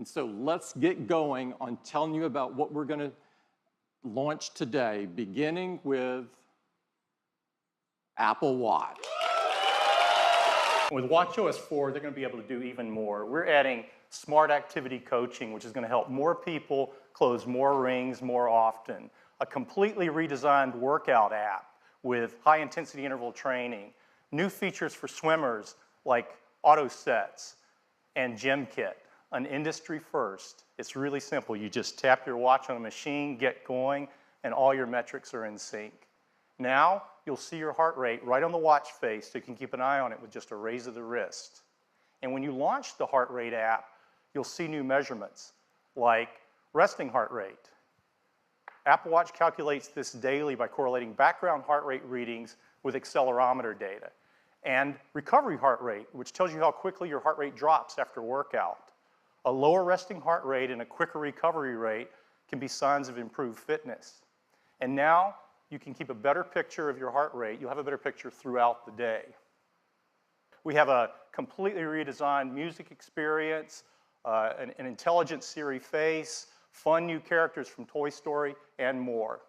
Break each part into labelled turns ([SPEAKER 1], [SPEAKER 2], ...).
[SPEAKER 1] And so let's get going on telling you about what we're going to launch today, beginning with Apple Watch.
[SPEAKER 2] With watchOS 4, they're going to be able to do even more. We're adding smart activity coaching, which is going to help more people close more rings more often. A completely redesigned workout app with high-intensity interval training. New features for swimmers like auto sets and gym kit. An industry first. It's really simple. You just tap your watch on a machine, get going, and all your metrics are in sync. Now, you'll see your heart rate right on the watch face, so you can keep an eye on it with just a raise of the wrist. And when you launch the heart rate app, you'll see new measurements, like resting heart rate. Apple Watch calculates this daily by correlating background heart rate readings with accelerometer data. And recovery heart rate, which tells you how quickly your heart rate drops after workout. A lower resting heart rate and a quicker recovery rate can be signs of improved fitness. And now, you can keep a better picture of your heart rate. You'll have a better picture throughout the day. We have a completely redesigned music experience, an intelligent Siri face, fun new characters from Toy Story, and more.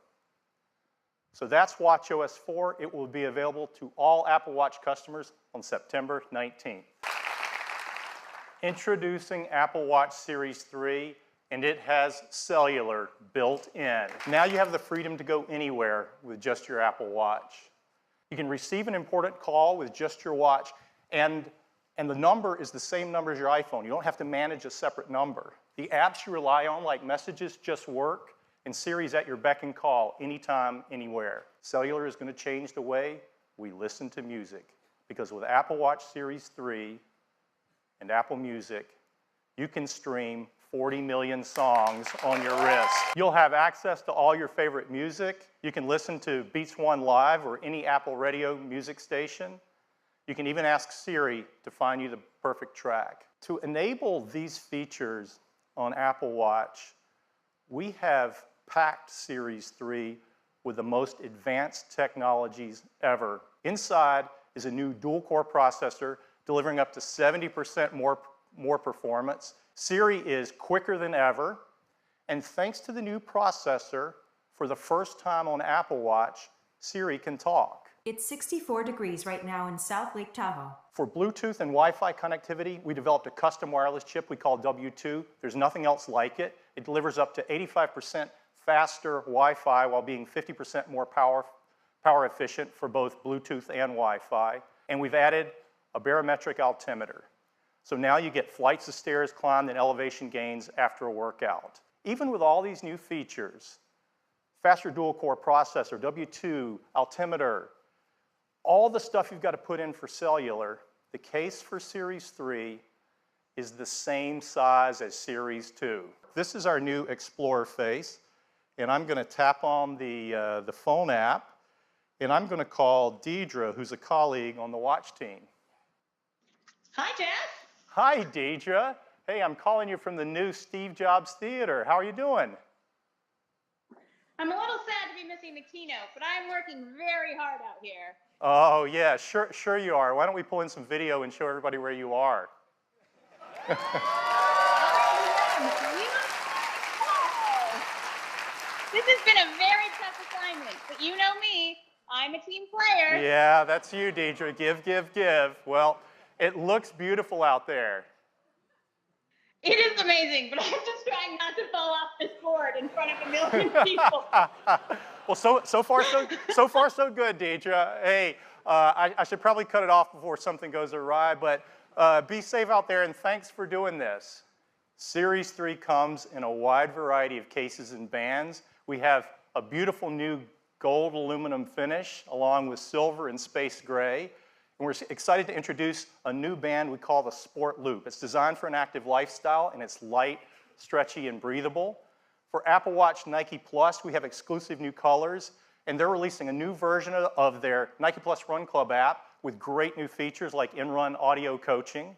[SPEAKER 2] So that's watchOS 4. It will be available to all Apple Watch customers on September 19th. Introducing Apple Watch Series 3, and it has cellular built in. Now you have the freedom to go anywhere with just your Apple Watch. You can receive an important call with just your watch, and the number is the same number as your iPhone. You don't have to manage a separate number. The apps you rely on, like Messages, just work, and Siri's at your beck and call anytime, anywhere. Cellular is going to change the way we listen to music, because with Apple Watch Series 3 and Apple Music, you can stream 40 million songs on your wrist. You'll have access to all your favorite music. You can listen to Beats One Live or any Apple radio music station. You can even ask Siri to find you the perfect track. To enable these features on Apple Watch, we have packed Series 3 with the most advanced technologies ever. Inside is a new dual-core processor delivering up to 70% more performance. Siri is quicker than ever, and thanks to the new processor, for the first time on Apple Watch, Siri can talk.
[SPEAKER 3] It's 64 degrees right now in South Lake Tahoe.
[SPEAKER 2] For Bluetooth and Wi-Fi connectivity, we developed a custom wireless chip we call W2. There's nothing else like it. It delivers up to 85% faster Wi-Fi while being 50% more power efficient for both Bluetooth and Wi-Fi. And we've added a barometric altimeter. So now you get flights of stairs climbed and elevation gains after a workout. Even with all these new features, faster dual-core processor, W2, altimeter, all the stuff you've got to put in for cellular, the case for Series 3 is the same size as Series 2. This is our new Explorer face, and I'm going to tap on the phone app, and I'm going to call Deidre, who's a colleague on the watch team.
[SPEAKER 4] Hi, Jeff.
[SPEAKER 2] Hi, Deidre. Hey, I'm calling you from the new Steve Jobs Theater. How are you doing?
[SPEAKER 4] I'm a little sad to be missing the keynote, but I'm working very hard out here.
[SPEAKER 2] Oh, yeah, sure you are. Why don't we pull in some video and show everybody where you are?
[SPEAKER 4] This has been a very tough assignment, but you know me. I'm a team player.
[SPEAKER 2] Yeah, that's you, Deidre. Give. Well, it looks beautiful out there.
[SPEAKER 4] It is amazing, but I'm just trying not to fall off this board in front of a million people.
[SPEAKER 2] Well, so far so good, Deidre. Hey, I should probably cut it off before something goes awry, but be safe out there, and thanks for doing this. Series 3 comes in a wide variety of cases and bands. We have a beautiful new gold aluminum finish, along with silver and space gray. And we're excited to introduce a new band we call the Sport Loop. It's designed for an active lifestyle, and it's light, stretchy, and breathable. For Apple Watch Nike Plus, we have exclusive new colors, and they're releasing a new version of their Nike Plus Run Club app with great new features like in-run audio coaching.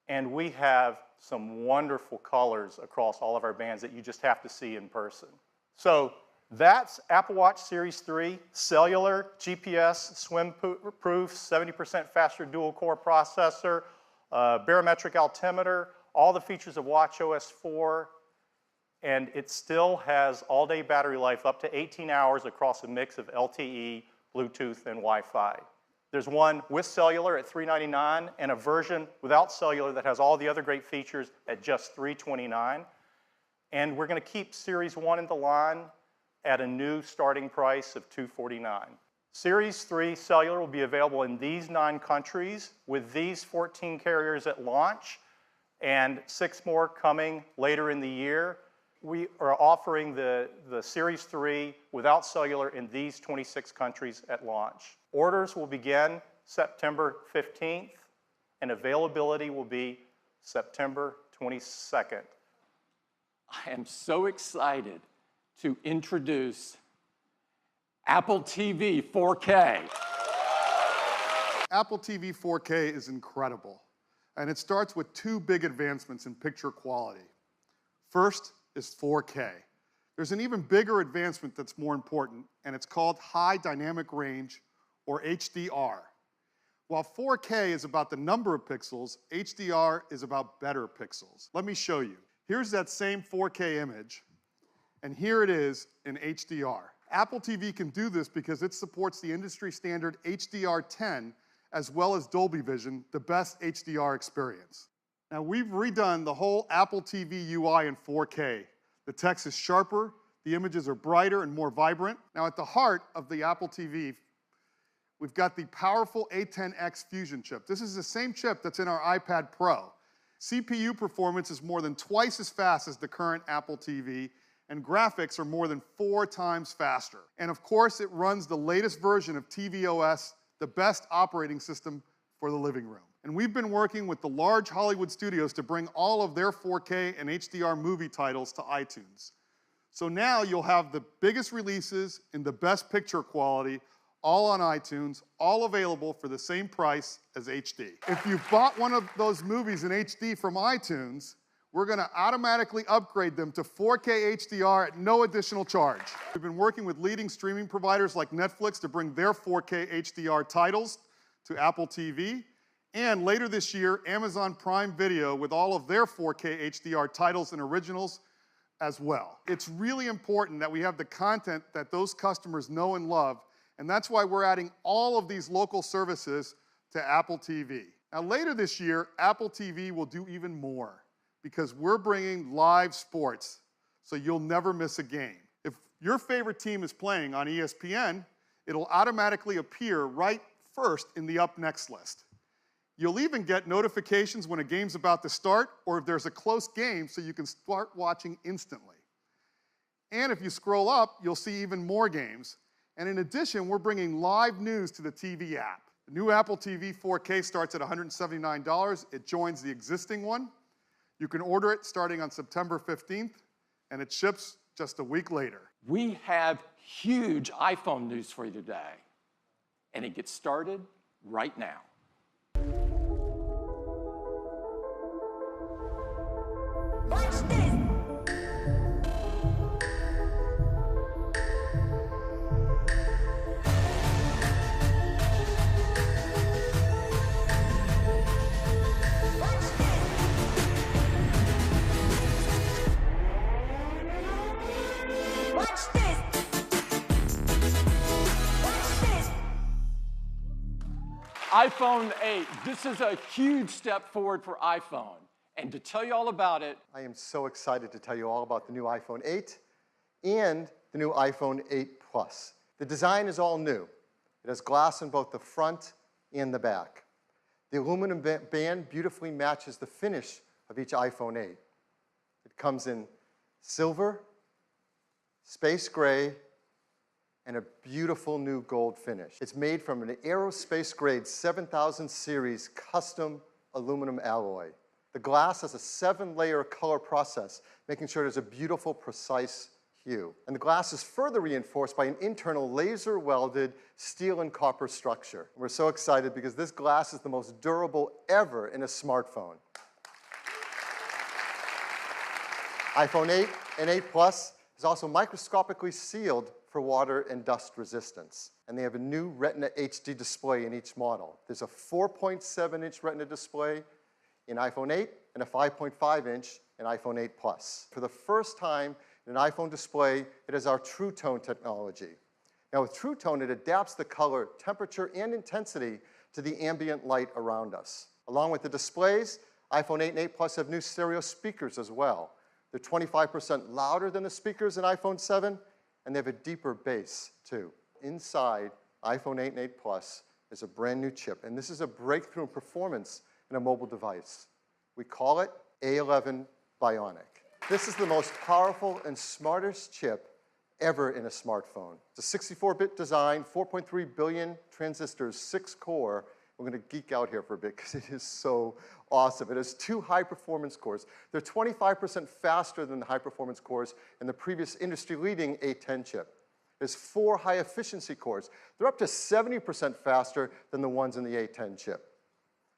[SPEAKER 2] And we have some wonderful colors across all of our bands that you just have to see in person. So that's Apple Watch Series 3, cellular, GPS, swim-proof, 70% faster dual-core processor, barometric altimeter, all the features of watchOS 4, and it still has all-day battery life up to 18 hours across a mix of LTE, Bluetooth, and Wi-Fi. There's one with cellular at $399 and a version without cellular that has all the other great features at just $329. And we're going to keep Series 1 in the line at a new starting price of $249. Series 3 cellular will be available in these 9 countries with these 14 carriers at launch and 6 more coming later in the year. We are offering the Series 3 without cellular in these 26 countries at launch. Orders will begin September 15th, and availability will be September 22nd.
[SPEAKER 1] I am so excited to introduce Apple TV 4K.
[SPEAKER 5] Apple TV 4K is incredible, and it starts with 2 big advancements in picture quality. First is 4K. There's an even bigger advancement that's more important, and it's called High Dynamic Range, or HDR. While 4K is about the number of pixels, HDR is about better pixels. Let me show you. Here's that same 4K image, and here it is in HDR. Apple TV can do this because it supports the industry standard HDR10 as well as Dolby Vision, the best HDR experience. Now, we've redone the whole Apple TV UI in 4K. The text is sharper, the images are brighter and more vibrant. Now, at the heart of the Apple TV, we've got the powerful A10X Fusion chip. This is the same chip that's in our iPad Pro. CPU performance is more than twice as fast as the current Apple TV, and graphics are more than 4 times faster. And of course, it runs the latest version of tvOS, the best operating system for the living room. And we've been working with the large Hollywood studios to bring all of their 4K and HDR movie titles to iTunes. So now you'll have the biggest releases in the best picture quality, all on iTunes, all available for the same price as HD. If you bought one of those movies in HD from iTunes, we're going to automatically upgrade them to 4K HDR at no additional charge. We've been working with leading streaming providers like Netflix to bring their 4K HDR titles to Apple TV. And later this year, Amazon Prime Video with all of their 4K HDR titles and originals as well. It's really important that we have the content that those customers know and love, and that's why we're adding all of these local services to Apple TV. Now later this year, Apple TV will do even more because we're bringing live sports, so you'll never miss a game. If your favorite team is playing on ESPN, it'll automatically appear right first in the Up Next list. You'll even get notifications when a game's about to start or if there's a close game so you can start watching instantly. And if you scroll up, you'll see even more games. And in addition, we're bringing live news to the TV app. The new Apple TV 4K starts at $179. It joins the existing one. You can order it starting on September 15th, and it ships just a week later.
[SPEAKER 1] We have huge iPhone news for you today, and it gets started right now.
[SPEAKER 3] Watch this!
[SPEAKER 1] iPhone 8. This is a huge step forward for iPhone. And to tell you all about it,
[SPEAKER 6] I am so excited to tell you all about the new iPhone 8 and the new iPhone 8 Plus. The design is all new. It has glass in both the front and the back. The aluminum band beautifully matches the finish of each iPhone 8. It comes in silver, space gray, and a beautiful new gold finish. It's made from an aerospace-grade 7000 series custom aluminum alloy. The glass has a 7-layer color process, making sure there's a beautiful, precise hue. And the glass is further reinforced by an internal laser-welded steel and copper structure. We're so excited because this glass is the most durable ever in a smartphone. iPhone 8 and 8 Plus is also microscopically sealed for water and dust resistance. And they have a new Retina HD display in each model. There's a 4.7-inch Retina display in iPhone 8 and a 5.5-inch in iPhone 8 Plus. For the first time in an iPhone display, it has our True Tone technology. Now with True Tone, it adapts the color, temperature, and intensity to the ambient light around us. Along with the displays, iPhone 8 and 8 Plus have new stereo speakers as well. They're 25% louder than the speakers in iPhone 7, and they have a deeper bass too. Inside iPhone 8 and 8 Plus is a brand new chip, and this is a breakthrough in performance in a mobile device. We call it A11 Bionic. This is the most powerful and smartest chip ever in a smartphone. It's a 64-bit design, 4.3 billion transistors, 6-core. We're going to geek out here for a bit because it is so awesome. It has 2 high-performance cores. They're 25% faster than the high-performance cores in the previous industry-leading A10 chip. There's 4 high-efficiency cores. They're up to 70% faster than the ones in the A10 chip.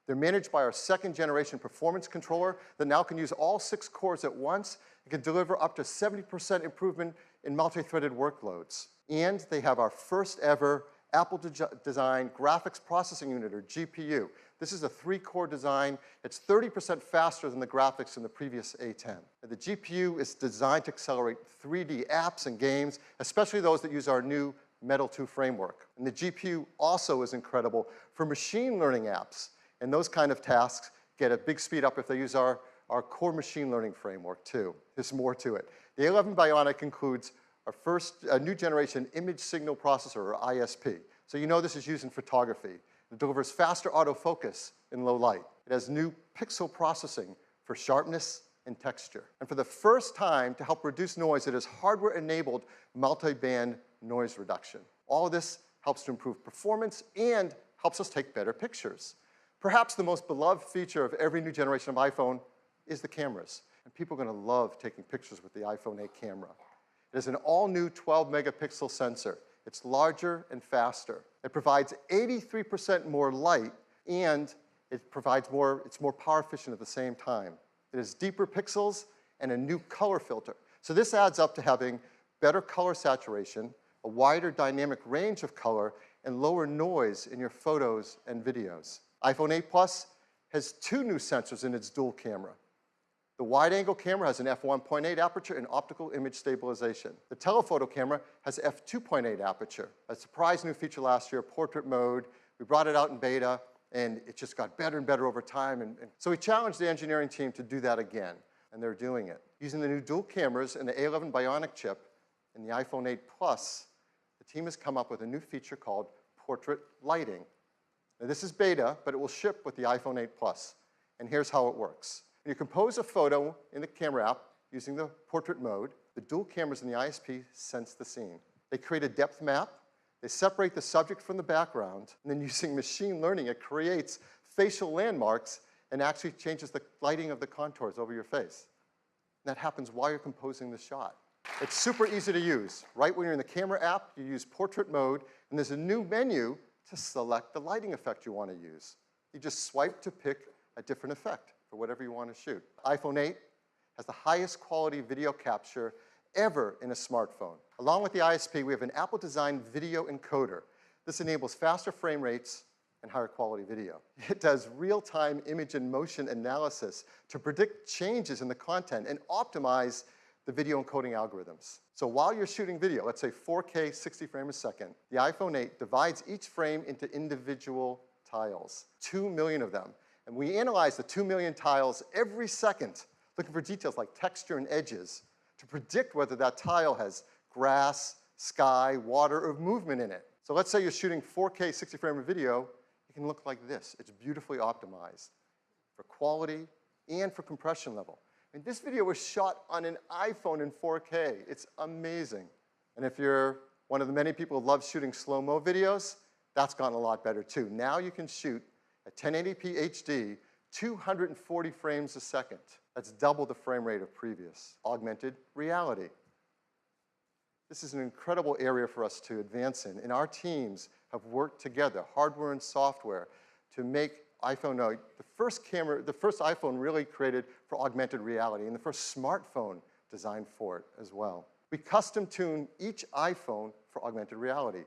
[SPEAKER 6] They're managed by our 2nd-generation performance controller that now can use all 6 cores at once. It can deliver up to 70% improvement in multi-threaded workloads. And they have our first ever Apple-designed graphics processing unit, or GPU. This is a 3-core design. It's 30% faster than the graphics in the previous A10. And the GPU is designed to accelerate 3D apps and games, especially those that use our new Metal 2 framework. And the GPU also is incredible for machine learning apps. And those kind of tasks get a big speed up if they use our core machine learning framework too. There's more to it. The A11 Bionic includes our new generation image signal processor, or ISP. So you know this is used in photography. It delivers faster autofocus in low light. It has new pixel processing for sharpness and texture. And for the first time, to help reduce noise, it has hardware-enabled multi-band noise reduction. All of this helps to improve performance and helps us take better pictures. Perhaps the most beloved feature of every new generation of iPhone is the cameras. And people are going to love taking pictures with the iPhone 8 camera. It has an all-new 12-megapixel sensor. It's larger and faster. It provides 83% more light, and it's more power efficient at the same time. It has deeper pixels and a new color filter. So this adds up to having better color saturation, a wider dynamic range of color, and lower noise in your photos and videos. iPhone 8 Plus has 2 new sensors in its dual camera. The wide-angle camera has an f1.8 aperture and optical image stabilization. The telephoto camera has f2.8 aperture. A surprise new feature last year, portrait mode. We brought it out in beta, and it just got better and better over time. And so we challenged the engineering team to do that again, and they're doing it. Using the new dual cameras and the A11 Bionic chip and the iPhone 8 Plus, the team has come up with a new feature called portrait lighting. Now, this is beta, but it will ship with the iPhone 8 Plus. And here's how it works. When you compose a photo in the camera app using the portrait mode, the dual cameras in the ISP sense the scene. They create a depth map. They separate the subject from the background. And then using machine learning, it creates facial landmarks and actually changes the lighting of the contours over your face. And that happens while you're composing the shot. It's super easy to use. Right when you're in the camera app, you use portrait mode, and there's a new menu to select the lighting effect you want to use. You just swipe to pick a different effect for whatever you want to shoot. iPhone 8 has the highest quality video capture ever in a smartphone. Along with the ISP, we have an Apple-designed video encoder. This enables faster frame rates and higher quality video. It does real-time image and motion analysis to predict changes in the content and optimize the video encoding algorithms. So while you're shooting video, let's say 4K 60 frames a second, the iPhone 8 divides each frame into individual tiles, 2 million of them. And we analyze the 2 million tiles every second, looking for details like texture and edges to predict whether that tile has grass, sky, water, or movement in it. So let's say you're shooting 4K 60 frame video, it can look like this. It's beautifully optimized for quality and for compression level. And this video was shot on an iPhone in 4K. It's amazing. And if you're one of the many people who love shooting slow-mo videos, that's gotten a lot better too. Now you can shoot at 1080p HD, 240 frames a second. That's double the frame rate of previous. Augmented reality. This is an incredible area for us to advance in, and our teams have worked together, hardware and software, to make iPhone 8 the first iPhone really created for augmented reality, and the first smartphone designed for it as well. We custom-tune each iPhone for augmented reality.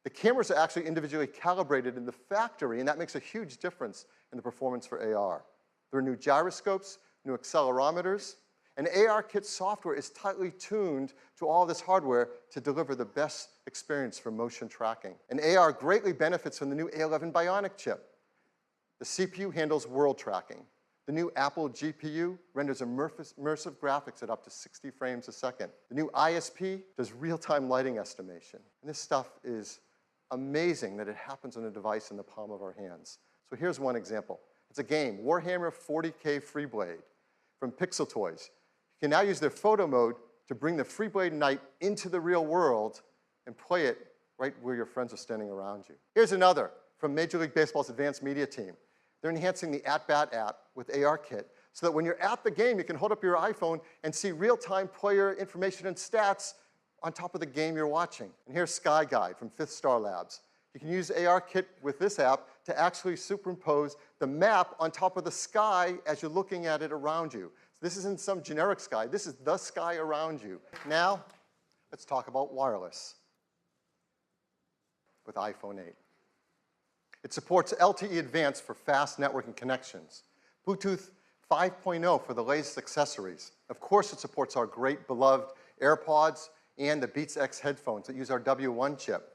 [SPEAKER 6] The cameras are actually individually calibrated in the factory, and that makes a huge difference in the performance for AR. There are new gyroscopes, new accelerometers, and ARKit software is tightly tuned to all this hardware to deliver the best experience for motion tracking. And AR greatly benefits from the new A11 Bionic chip. The CPU handles world tracking. The new Apple GPU renders immersive graphics at up to 60 frames a second. The new ISP does real-time lighting estimation. And this stuff is amazing that it happens on a device in the palm of our hands. So here's one example. It's a game, Warhammer 40K Freeblade from Pixel Toys. You can now use their photo mode to bring the Freeblade Knight into the real world and play it right where your friends are standing around you. Here's another from Major League Baseball's advanced media team. They're enhancing the At-Bat app with ARKit so that when you're at the game, you can hold up your iPhone and see real-time player information and stats on top of the game you're watching. And here's Sky Guide from Fifth Star Labs. You can use ARKit with this app to actually superimpose the map on top of the sky as you're looking at it around you. So this isn't some generic sky. This is the sky around you. Now, let's talk about wireless with iPhone 8. It supports LTE Advanced for fast networking connections, Bluetooth 5.0 for the latest accessories. Of course, it supports our great beloved AirPods and the Beats X headphones that use our W1 chip,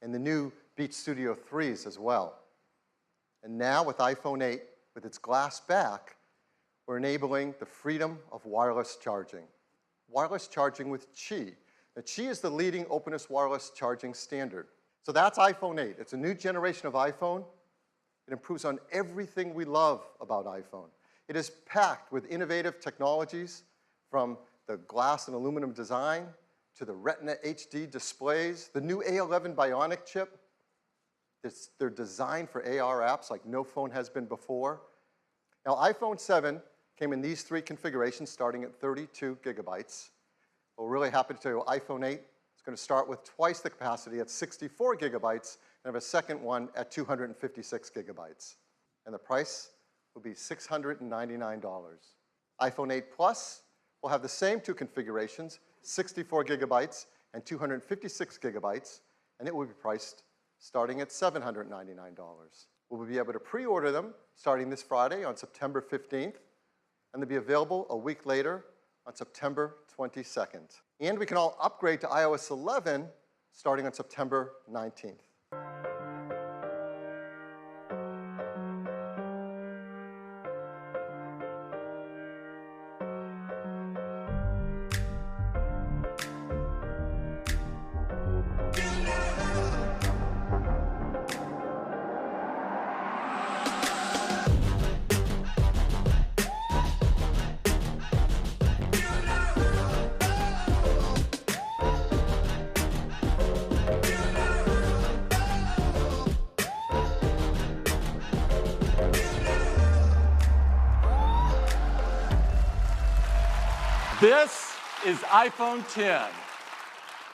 [SPEAKER 6] and the new Beats Studio 3s as well. And now with iPhone 8, with its glass back, we're enabling the freedom of wireless charging. Wireless charging with Qi. Now, Qi is the leading openness wireless charging standard. So that's iPhone 8. It's a new generation of iPhone. It improves on everything we love about iPhone. It is packed with innovative technologies, from the glass and aluminum design to the Retina HD displays, the new A11 Bionic chip. They're designed for AR apps like no phone has been before. Now, iPhone 7 came in these three configurations, starting at 32 gigabytes. We're really happy to tell you iPhone 8 is going to start with twice the capacity at 64 gigabytes and have a second one at 256 gigabytes. And the price will be $699. iPhone 8 Plus will have the same two configurations, 64 gigabytes and 256 gigabytes, and it will be priced starting at $799. We'll be able to pre-order them starting this Friday on September 15th, and they'll be available a week later on September 22nd. And we can all upgrade to iOS 11 starting on September 19th.
[SPEAKER 1] This is iPhone 10.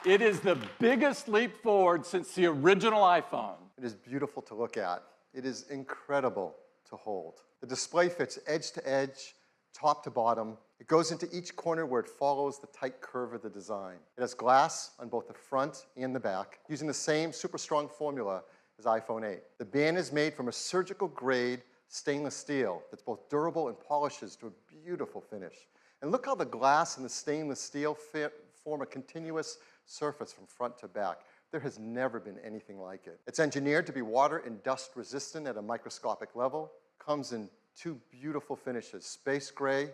[SPEAKER 1] It is the biggest leap forward since the original iPhone.
[SPEAKER 6] It is beautiful to look at. It is incredible to hold. The display fits edge to edge, top to bottom. It goes into each corner where it follows the tight curve of the design. It has glass on both the front and the back, using the same super strong formula as iPhone 8. The band is made from a surgical grade stainless steel that's both durable and polishes to a beautiful finish. And look how the glass and the stainless steel form a continuous surface from front to back. There has never been anything like it. It's engineered to be water and dust resistant at a microscopic level. Comes in two beautiful finishes, space gray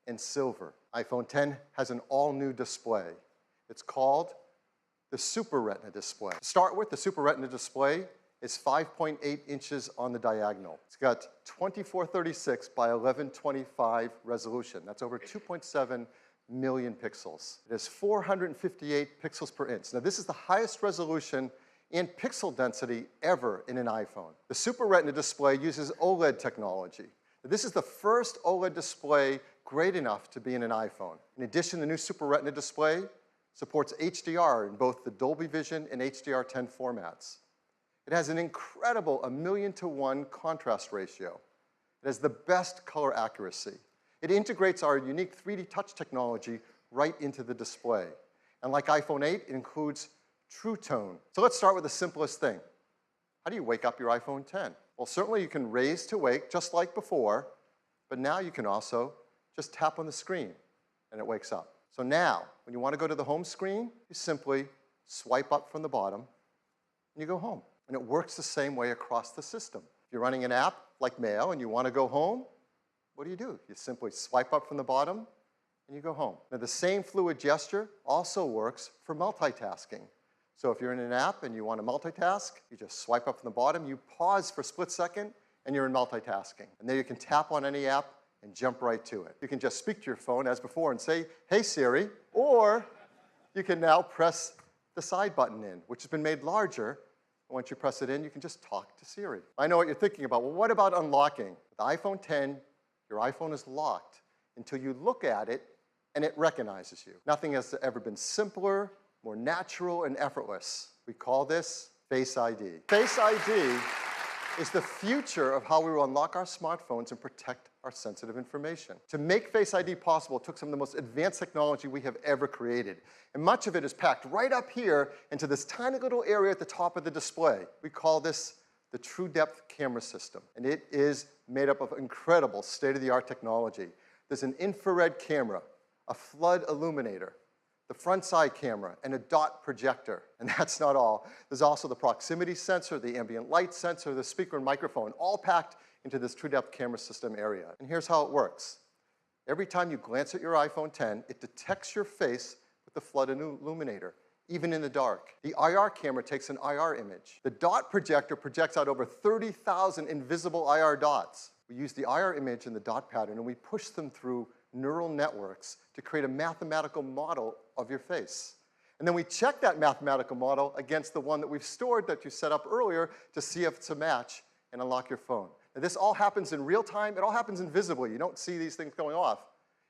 [SPEAKER 6] and silver. iPhone 10 has an all-new display. It's called the Super Retina display. To start with, the Super Retina display is 5.8 inches on the diagonal. It's got 2436 by 1125 resolution. That's over 2.7 million pixels. It has 458 pixels per inch. Now, this is the highest resolution and pixel density ever in an iPhone. The Super Retina display uses OLED technology. This is the first OLED display great enough to be in an iPhone. In addition, the new Super Retina display supports HDR in both the Dolby Vision and HDR10 formats. It has an incredible 1,000,000 to 1 contrast ratio. It has the best color accuracy. It integrates our unique 3D touch technology right into the display. And like iPhone 8, it includes True Tone. So let's start with the simplest thing. How do you wake up your iPhone 10? Well, certainly you can raise to wake just like before, but now you can also just tap on the screen and it wakes up. So now, when you want to go to the home screen, you simply swipe up from the bottom and you go home. And it works the same way across the system. If you're running an app like Mail and you want to go home, what do? You simply swipe up from the bottom and you go home. Now the same fluid gesture also works for multitasking. So if you're in an app and you want to multitask, you just swipe up from the bottom, you pause for a split second, and you're in multitasking. And then you can tap on any app and jump right to it. You can just speak to your phone as before and say, "Hey Siri," or you can now press the side button in, which has been made larger. Once you press it in, you can just talk to Siri. I know what you're thinking about. Well, what about unlocking? With the iPhone 10, your iPhone is locked until you look at it and it recognizes you. Nothing has ever been simpler, more natural, and effortless. We call this Face ID. Face ID is the future of how we will unlock our smartphones and protect our sensitive information. To make Face ID possible, it took some of the most advanced technology we have ever created. And much of it is packed right up here into this tiny little area at the top of the display. We call this the True Depth Camera System. And it is made up of incredible state-of-the-art technology. There's an infrared camera, a flood illuminator, the front side camera, and a dot projector. And that's not all. There's also the proximity sensor, the ambient light sensor, the speaker and microphone, all packed into this True Depth Camera System area. And here's how it works. Every time you glance at your iPhone 10, it detects your face with the flood illuminator, even in the dark. The IR camera takes an IR image. The dot projector projects out over 30,000 invisible IR dots. We use the IR image and the dot pattern, and we push them through neural networks to create a mathematical model of your face. And then we check that mathematical model against the one that we've stored that you set up earlier to see if it's a match and unlock your phone. Now, this all happens in real time. It all happens invisibly. You don't see these things going off.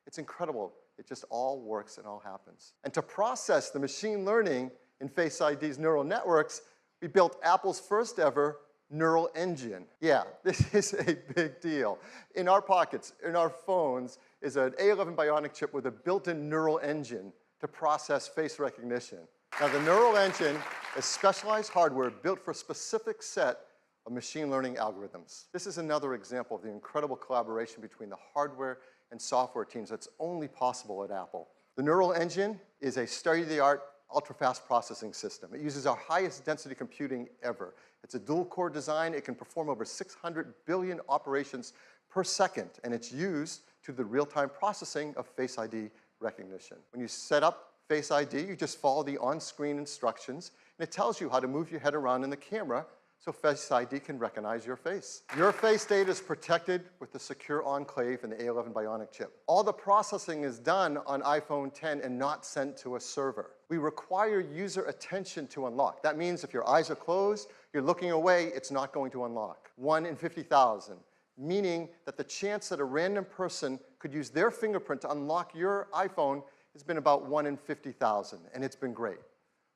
[SPEAKER 6] It's incredible. It just all works and all happens. And to process the machine learning in Face ID's neural networks, we built Apple's first ever neural engine. Yeah, this is a big deal. In our pockets, in our phones, is an A11 Bionic chip with a built-in neural engine to process face recognition. Now, the neural engine is specialized hardware built for a specific set of machine learning algorithms. This is another example of the incredible collaboration between the hardware and software teams that's only possible at Apple. The neural engine is a state-of-the-art, ultra-fast processing system. It uses our highest density computing ever. It's a dual-core design. It can perform over 600 billion operations per second, and it's used to the real-time processing of Face ID recognition. When you set up Face ID, you just follow the on-screen instructions, and it tells you how to move your head around in the camera so Face ID can recognize your face. Your face data is protected with the secure enclave and the A11 Bionic chip. All the processing is done on iPhone 10 and not sent to a server. We require user attention to unlock. That means if your eyes are closed, you're looking away, it's not going to unlock. 1 in 50,000. Meaning that the chance that a random person could use their fingerprint to unlock your iPhone has been about 1 in 50,000, and it's been great.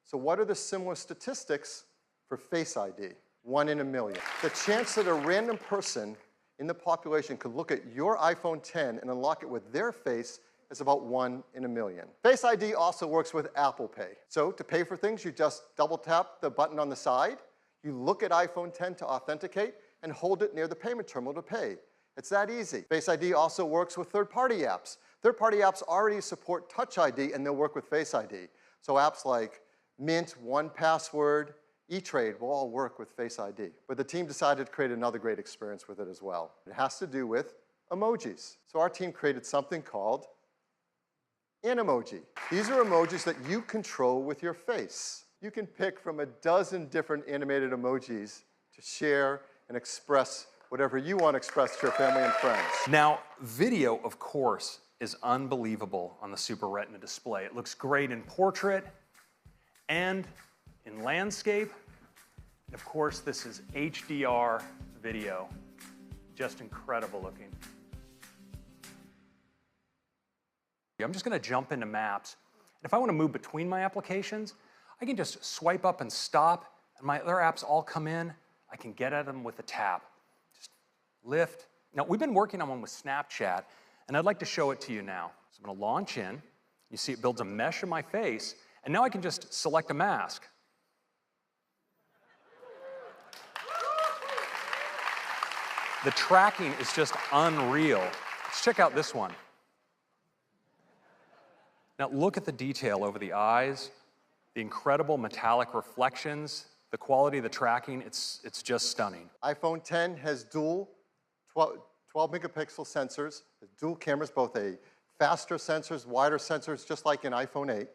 [SPEAKER 6] So what are the similar statistics for Face ID? 1 in a million. The chance that a random person in the population could look at your iPhone 10 and unlock it with their face is about 1 in a million. Face ID also works with Apple Pay. So to pay for things, you just double tap the button on the side, you look at iPhone 10 to authenticate, and hold it near the payment terminal to pay. It's that easy. Face ID also works with third-party apps. Third-party apps already support Touch ID, and they'll work with Face ID. So apps like Mint, 1Password, E-Trade will all work with Face ID. But the team decided to create another great experience with it as well. It has to do with emojis. So our team created something called Animoji. These are emojis that you control with your face. You can pick from a dozen different animated emojis to share and express whatever you want to express to your family and friends.
[SPEAKER 7] Now, video, of course, is unbelievable on the Super Retina display. It looks great in portrait and in landscape. And of course, this is HDR video. Just incredible looking. I'm just going to jump into Maps. And if I want to move between my applications, I can just swipe up and stop, and my other apps all come in. I can get at them with a tap. Just lift. Now, we've been working on one with Snapchat, and I'd like to show it to you now. So I'm going to launch in. You see it builds a mesh of my face, and now I can just select a mask. The tracking is just unreal. Let's check out this one. Now look at the detail over the eyes, the incredible metallic reflections, the quality of the tracking, it's just stunning.
[SPEAKER 6] iPhone 10 has dual 12 megapixel sensors, dual cameras, both a faster sensors, wider sensors, just like in iPhone 8.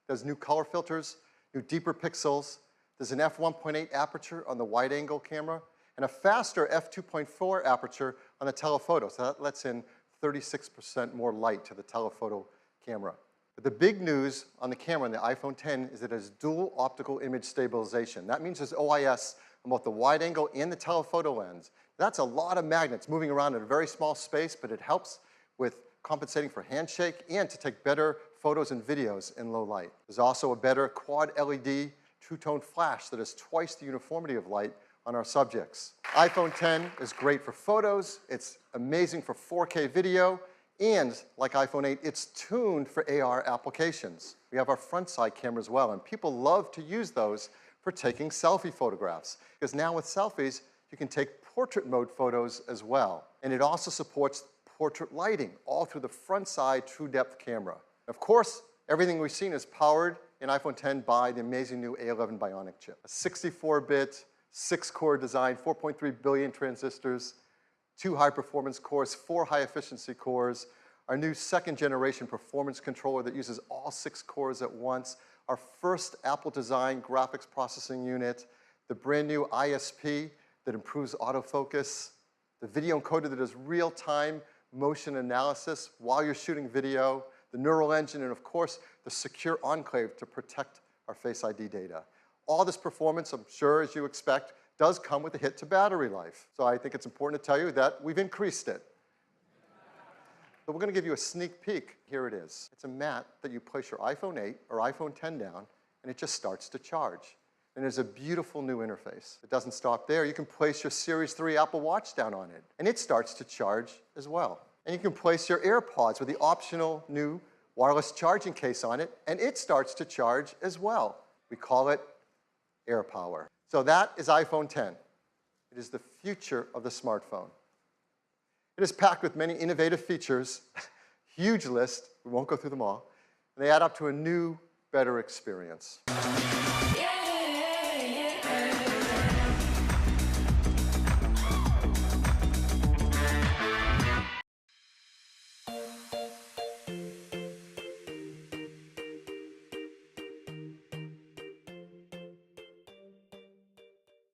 [SPEAKER 6] There's new color filters, new deeper pixels. There's an f1.8 aperture on the wide-angle camera, and a faster f2.4 aperture on the telephoto. So that lets in 36% more light to the telephoto camera. But the big news on the camera on the iPhone 10 is it has dual optical image stabilization. That means there's OIS on both the wide angle and the telephoto lens. That's a lot of magnets moving around in a very small space, but it helps with compensating for handshake and to take better photos and videos in low light. There's also a better quad LED two-tone flash that has twice the uniformity of light on our subjects. iPhone 10 is great for photos, it's amazing for 4K video, and like iPhone 8, it's tuned for AR applications. We have our front side camera as well, and people love to use those for taking selfie photographs, because now with selfies, you can take portrait mode photos as well. And it also supports portrait lighting, all through the front side true depth camera. Of course, everything we've seen is powered in iPhone 10 by the amazing new A11 Bionic chip. A 64-bit, 6-core design, 4.3 billion transistors, 2 high-performance cores, 4 high-efficiency cores, our new second-generation performance controller that uses all 6 cores at once, our first Apple-designed graphics processing unit, the brand-new ISP that improves autofocus, the video encoder that does real-time motion analysis while you're shooting video, the neural engine, and of course, the secure enclave to protect our Face ID data. All this performance, I'm sure, as you expect, does come with a hit to battery life. So I think it's important to tell you that we've increased it. But we're going to give you a sneak peek. Here it is. It's a mat that you place your iPhone 8 or iPhone 10 down, and it just starts to charge. And there's a beautiful new interface. It doesn't stop there. You can place your Series 3 Apple Watch down on it, and it starts to charge as well. And you can place your AirPods with the optional new wireless charging case on it, and it starts to charge as well. We call it AirPower. So that is iPhone 10. It is the future of the smartphone. It is packed with many innovative features, huge list, we won't go through them all, and they add up to a new, better experience.